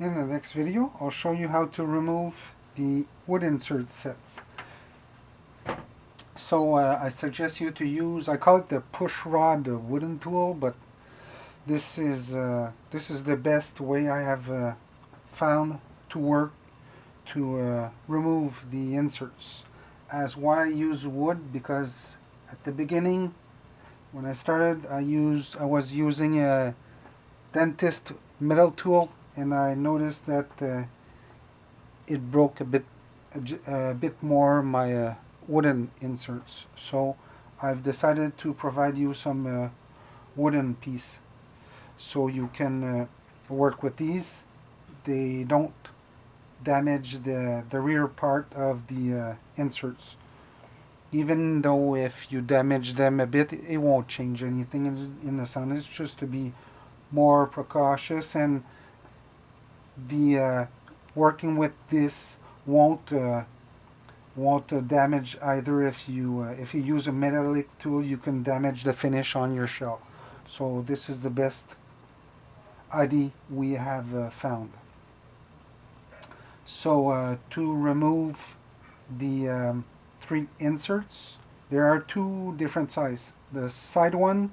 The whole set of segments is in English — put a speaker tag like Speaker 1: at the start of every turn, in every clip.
Speaker 1: In the next video, I'll show you how to remove the wood insert sets. So I suggest you to use, I call it the push rod wooden tool, but this is the best way I have found to work to remove the inserts. As why I use wood, because at the beginning when I started I was using a dentist metal tool, and I noticed that it broke a bit more my wooden inserts. So I've decided to provide you some wooden piece so you can work with these. They don't damage the rear part of the inserts. Even though if you damage them a bit, it won't change anything in the sound. It's just to be more precautious, and the working with this won't damage either. If you use a metallic tool, you can damage the finish on your shell. So this is the best idea we have found. So to remove the 3 inserts, there are 2 different sizes. The side one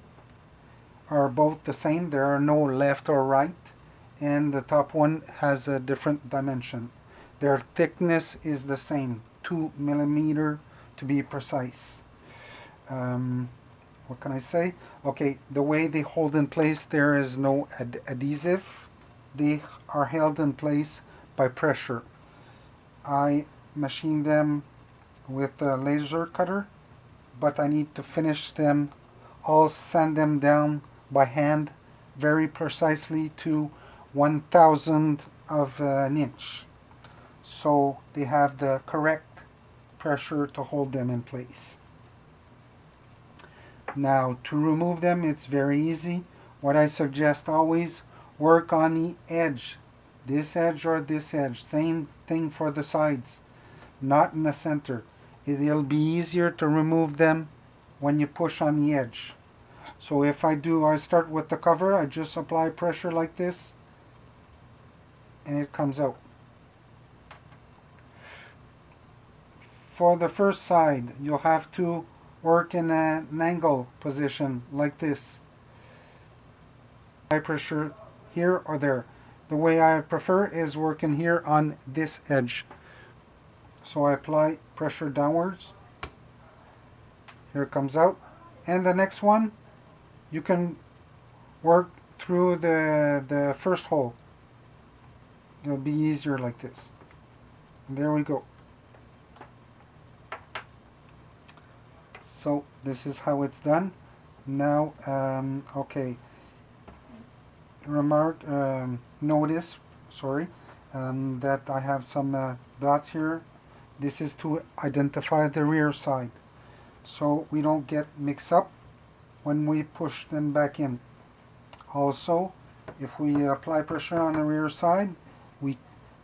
Speaker 1: are both the same. There are no left or right, and the top one has a different dimension. Their thickness is the same, 2 millimeter to be precise. What can I say? Okay, the way they hold in place, there is no adhesive. They are held in place by pressure. I machine them with a laser cutter, but I need to finish them. I'll sand them down by hand very precisely to 1/1000 of an inch, so they have the correct pressure to hold them in place. Now to remove them, it's very easy. What I suggest always, work on the edge, this edge or this edge. Same thing for the sides, not in the center. It'll be easier to remove them when you push on the edge. So if I start with the cover, I just apply pressure like this, and it comes out. For the first side, you'll have to work in an angle position like this. High pressure here or there. The way I prefer is working here on this edge. So I apply pressure downwards. Here it comes out. And the next one, you can work through the first hole. It'll be easier like this. And there we go. So this is how it's done. Now, okay. Notice, that I have some dots here. This is to identify the rear side, so we don't get mixed up when we push them back in. Also, if we apply pressure on the rear side,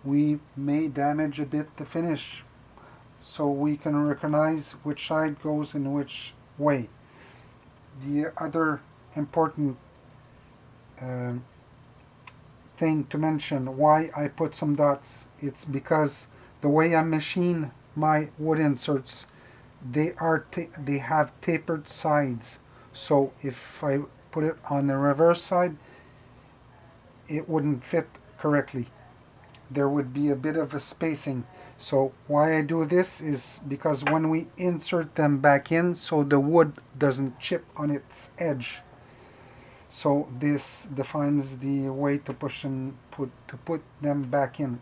Speaker 1: we may damage a bit the finish, so we can recognize which side goes in which way. The other important thing to mention, why I put some dots, it's because the way I machine my wood inserts, they have tapered sides. So if I put it on the reverse side, it wouldn't fit correctly. There would be a bit of a spacing. So why I do this is because when we insert them back in, so the wood doesn't chip on its edge. So this defines the way to push and put them back in.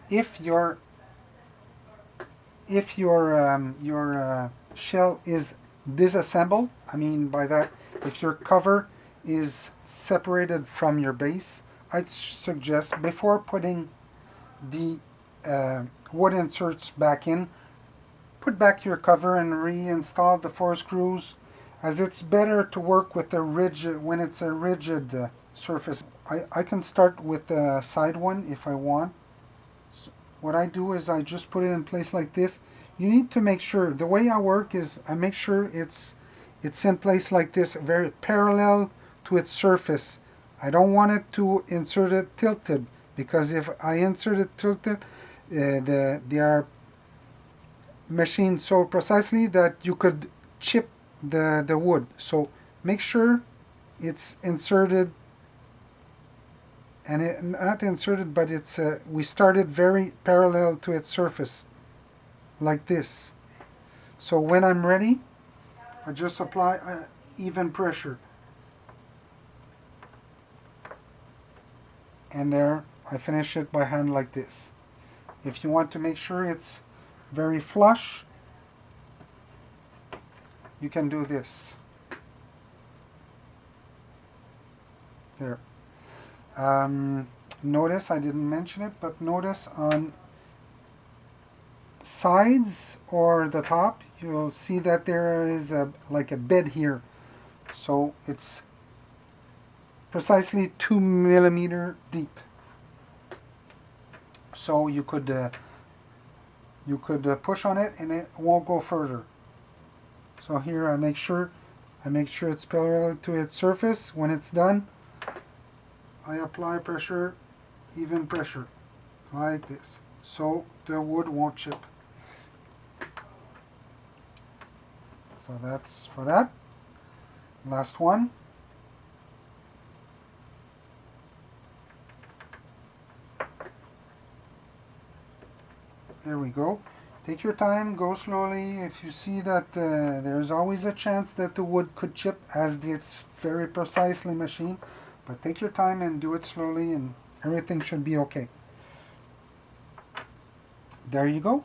Speaker 1: If your shell is disassembled, I mean by that, if your cover is separated from your base, I'd suggest before putting the wood inserts back in, put back your cover and reinstall the 4 screws, as it's better to work with a rigid, when it's a rigid surface. I can start with the side one if I want. So what I do is I just put it in place like this. You need to make sure, the way I work is I make sure it's in place like this, very parallel to its surface. I don't want it to insert it tilted, because if I insert it tilted, they are machined so precisely that you could chip the wood. So make sure it's inserted, and not inserted, but it's we started very parallel to its surface, like this. So when I'm ready, I just apply even pressure. And there, I finish it by hand like this. If you want to make sure it's very flush, you can do this. There. Notice, I didn't mention it, but notice on sides or the top, you'll see that there is like a bed here. So it's precisely 2 millimeter deep. So you could push on it and it won't go further. So here I make sure it's parallel to its surface. When it's done, I apply pressure, even pressure, like this, so the wood won't chip. So that's for that. Last one. There we go. Take your time, go slowly. If you see that there's always a chance that the wood could chip, as it's very precisely machined, but take your time and do it slowly and everything should be okay. There you go.